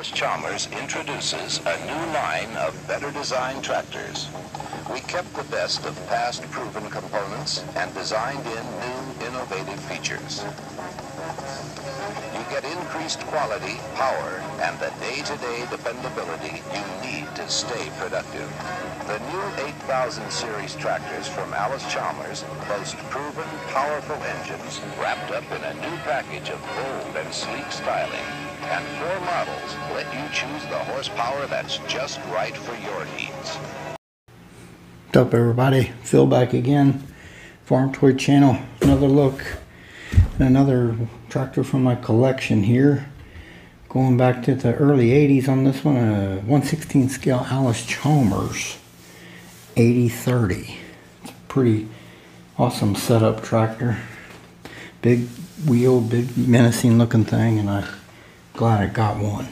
Allis-Chalmers introduces a new line of better designed tractors. We kept the best of past proven components and designed in new innovative features. You get increased quality, power, and the day-to-day dependability you need to stay productive. The new 8000 series tractors from Allis-Chalmers boast proven, powerful engines wrapped up in a new package of bold and sleek styling. And 4 models let you choose the horsepower that's just right for your needs. What's up, everybody? Phil back again. Farm Toy Channel. Another look at another tractor from my collection here. Going back to the early 80s on this one. A 1/16 scale Allis-Chalmers 8030. It's a pretty awesome setup tractor. Big wheel, big menacing looking thing, and I'm glad I got one.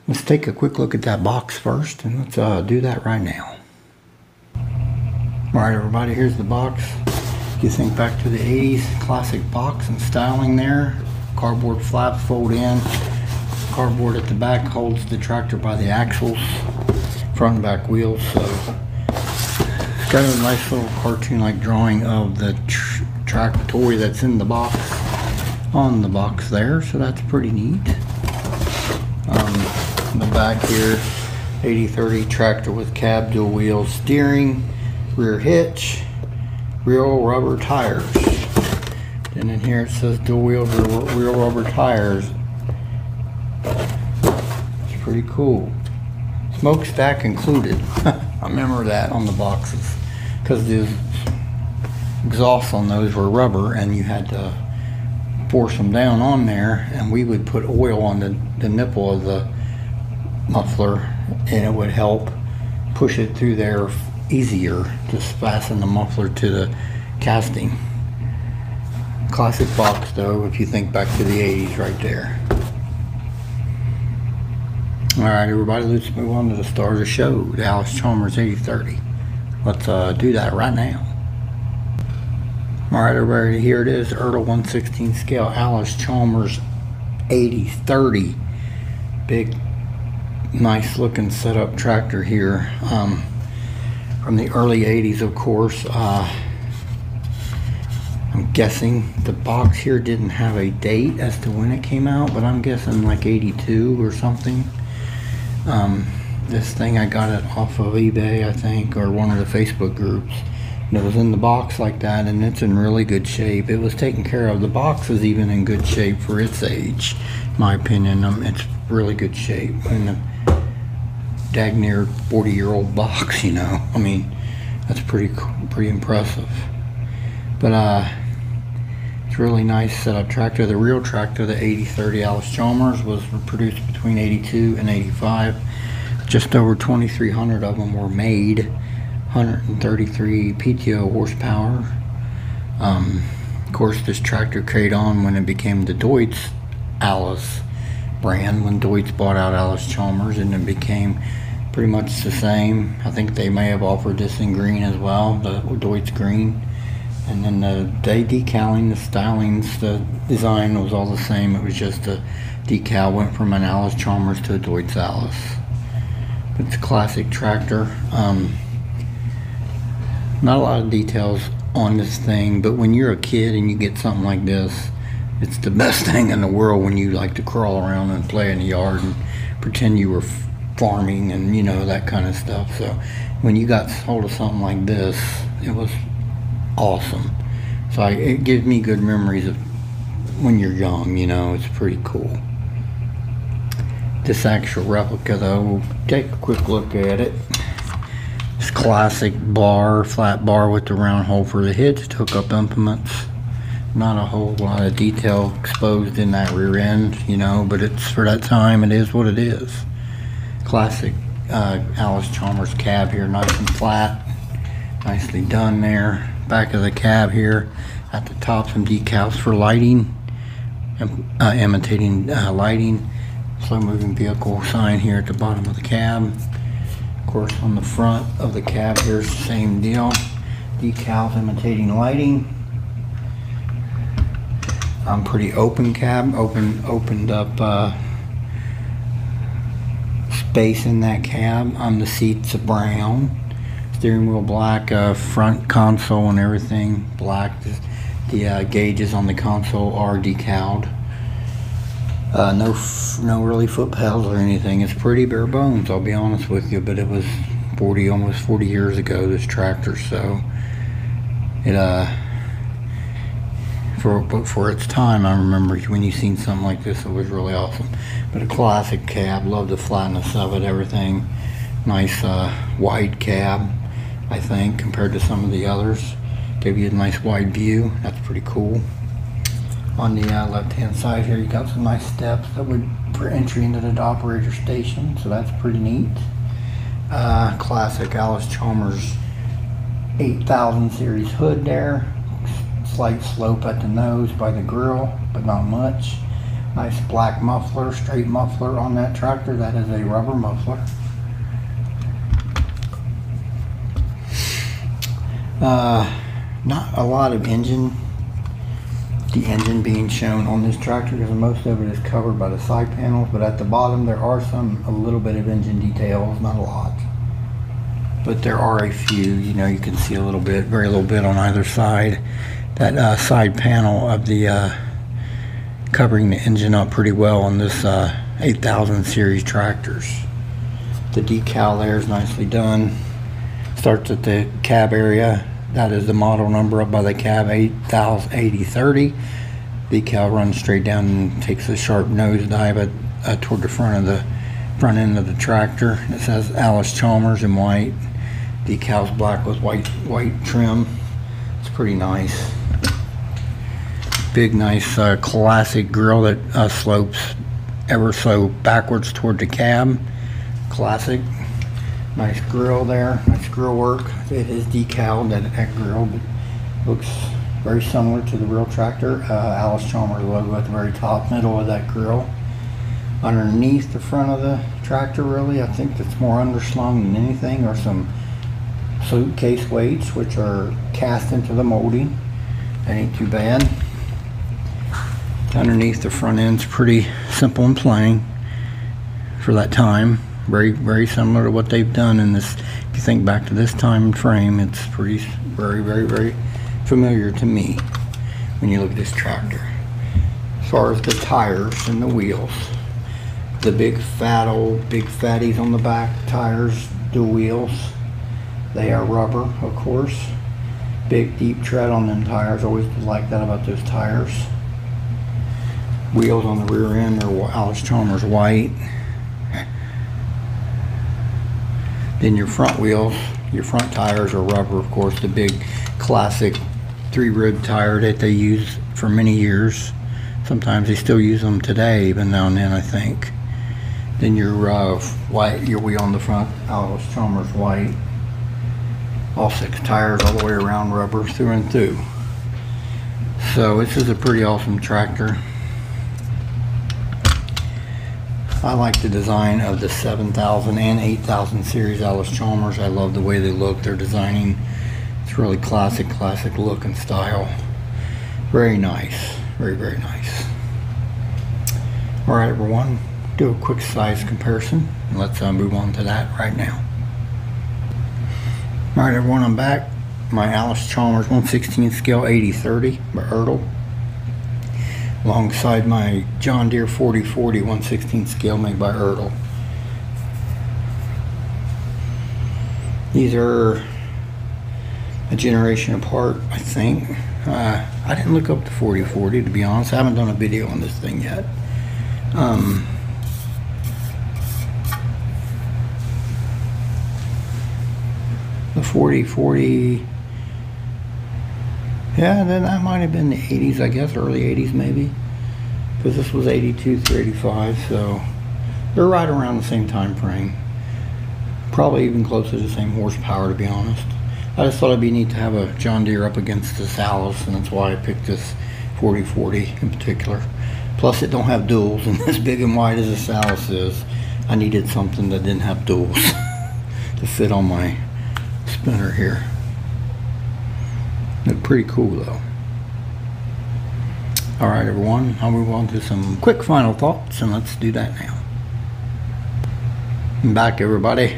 Let's take a quick look at that box first, and let's do that right now. Alright, everybody, here's the box. If you think back to the 80s, classic box and styling there. Cardboard flaps fold in. Cardboard at the back holds the tractor by the axles. Front and back wheels. So it's got a nice little cartoon-like drawing of the tractor toy that's in the box on the box there. So that's pretty neat. In the back here, 8030 tractor with cab, dual wheel steering, rear hitch, real rubber tires. And in here it says dual wheel real rubber tires. It's pretty cool. Smokestack included. I remember that on the boxes because the exhausts on those were rubber and you had to force them down on there, and we would put oil on the nipple of the muffler and it would help push it through there easier. Just fasten the muffler to the casting. Classic box though, if you think back to the 80s right there. Alright, everybody, let's move on to the star of the show, the Allis-Chalmers 8030. Let's do that right now. Alright, everybody, here it is, Ertl 1/16 scale Allis-Chalmers 8030. Big, nice looking setup tractor here. From the early 80s, of course. I'm guessing the box here didn't have a date as to when it came out, but I'm guessing like 82 or something. This thing, I got it off of eBay, I think, or one of the Facebook groups. And it was in the box like that, and it's in really good shape. It was taken care of. The box is even in good shape for its age, in my opinion. It's really good shape. And a dag near 40-year-old box, you know. I mean, that's pretty impressive. But it's a really nice setup tractor. The real tractor, the 8030 Allis-Chalmers, was produced between 82 and 85. Just over 2,300 of them were made. 133 PTO horsepower. Of course, this tractor carried on when it became the Deutz Allis brand, when Deutz bought out Allis-Chalmers, and it became pretty much the same. I think they may have offered this in green as well, the Deutz green. And then the decaling, the stylings, the design was all the same. It was just the decal went from an Allis-Chalmers to a Deutz Allis. It's a classic tractor. Not a lot of details on this thing, but when you're a kid and you get something like this, it's the best thing in the world when you like to crawl around and play in the yard and pretend you were farming and, you know, that kind of stuff. So when you got hold of something like this, it was awesome. So it gives me good memories of when you're young, you know. It's pretty cool. This actual replica though, we'll take a quick look at it. This classic bar, flat bar with the round hole for the hitch, hook up implements. Not a whole lot of detail exposed in that rear end, you know, but it's for that time, it is what it is. Classic Allis-Chalmers cab here, nice and flat. Nicely done there. Back of the cab here, at the top some decals for lighting, imitating lighting. Slow moving vehicle sign here at the bottom of the cab. Of course, on the front of the cab here's the same deal. Decals imitating lighting. Pretty open cab, opened up space in that cab. The seats are brown, steering wheel black, front console and everything black. The gauges on the console are decaled. No really foot pedals or anything. It's pretty bare bones, I'll be honest with you, but it was almost 40 years ago, this tractor, so it for its time, I remember when you seen something like this, it was really awesome. But a classic cab, love the flatness of it, everything. Nice wide cab, I think, compared to some of the others. Give you a nice wide view. That's pretty cool. On the left hand side here, you got some nice steps that would for entry into the operator station, so that's pretty neat. Classic Allis-Chalmers 8000 series hood there. Slight slope at the nose by the grill, but not much. Nice black muffler, straight muffler on that tractor. That is a rubber muffler. Not a lot of engine being shown on this tractor because most of it is covered by the side panels, but at the bottom there are a little bit of engine details, not a lot. But there are a few, you know, you can see a little bit, very little bit on either side. That side panel of the covering the engine up pretty well on this 8000 series tractors. The decal there is nicely done. Starts at the cab area. That is the model number up by the cab, 8030. Decal runs straight down and takes a sharp nose dive toward the front end of the tractor. It says Allis-Chalmers in white. Decal's black with white trim. It's pretty nice. Big nice classic grille that slopes ever so backwards toward the cab. Classic. Nice grill there, nice grill work. It is decaled, that grill, but looks very similar to the real tractor. Allis-Chalmers logo at the very top, middle of that grill. Underneath the front of the tractor, really, I think that's more underslung than anything, or some suitcase weights, which are cast into the molding. That ain't too bad. Underneath the front end's pretty simple and plain for that time. Very, very similar to what they've done in this. If you think back to this time frame, it's pretty, very, very, very familiar to me when you look at this tractor. As far as the tires and the wheels, the big fatties on the back tires, dual wheels. They are rubber, of course. Big deep tread on them tires. Always like that about those tires. Wheels on the rear end are Allis-Chalmers white. Then your front wheels, your front tires are rubber, of course, the big classic 3-rib tire that they use for many years. Sometimes they still use them today, even now and then, I think. Then your your wheel on the front, Allis-Chalmers white. All 6 tires all the way around, rubber through and through. So this is a pretty awesome tractor. I like the design of the 7000 and 8000 series Allis-Chalmers. I love the way they look. They're designing, it's really classic look and style. Very nice, very, very nice. All right, everyone, do a quick size comparison, and let's move on to that right now. All right, everyone, I'm back. My Allis-Chalmers 1/16 scale 8030 by Ertl, alongside my John Deere 4040 1/16 scale made by Ertl. These are a generation apart, I think. I didn't look up the 4040, to be honest. I haven't done a video on this thing yet. The 4040, yeah, then that might have been the 80s, I guess, early 80s maybe, because this was 82 through 85, so they're right around the same time frame. Probably even close to the same horsepower, to be honest. I just thought it'd be neat to have a John Deere up against this Allis, and that's why I picked this 4040 in particular. Plus, it don't have duals, and as big and wide as this Allis is, I needed something that didn't have duals to fit on my spinner here. Look pretty cool though. Alright, everyone, I'll move on to some quick final thoughts, and let's do that now. I'm back, everybody.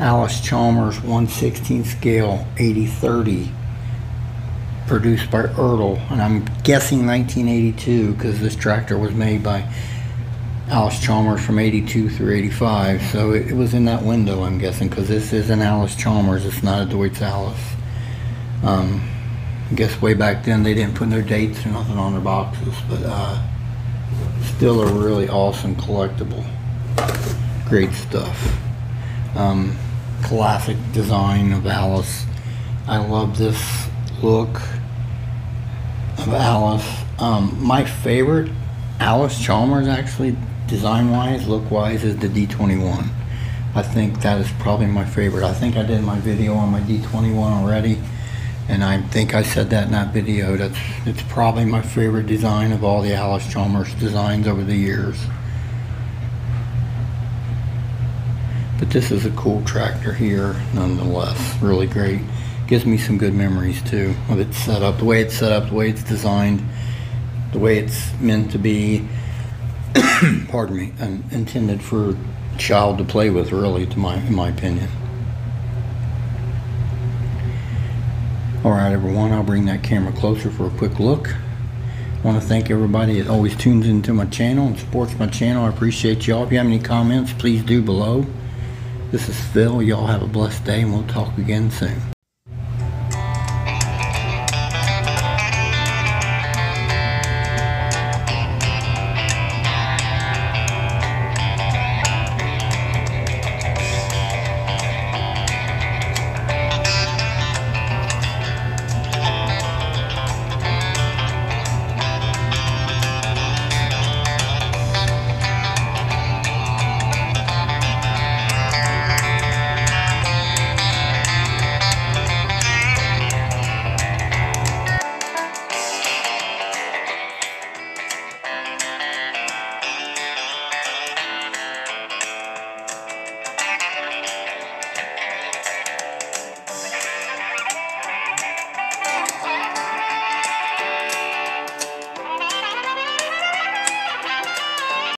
Allis-Chalmers 1/16 scale 8030, produced by Ertl, and I'm guessing 1982 because this tractor was made by Allis-Chalmers from 82 through 85, so it was in that window, I'm guessing, because this is an Allis-Chalmers, it's not a Deutz Allis. I guess way back then they didn't put their dates or nothing on their boxes, but still a really awesome collectible. Great stuff. Classic design of Allis. I love this look of Allis. My favorite Allis-Chalmers, actually, design-wise, look-wise, is the D21. I think that is probably my favorite. I think I did my video on my D21 already, and I think I said that in that video. It's probably my favorite design of all the Allis-Chalmers designs over the years. But this is a cool tractor here, nonetheless. Really great. Gives me some good memories too of its setup, the way it's set up, the way it's designed, the way it's meant to be. Pardon me, and intended for a child to play with, really, in my opinion. Alright, everyone, I'll bring that camera closer for a quick look. I want to thank everybody that always tunes into my channel and supports my channel. I appreciate y'all. If you have any comments, please do below. This is Phil. Y'all have a blessed day, and we'll talk again soon.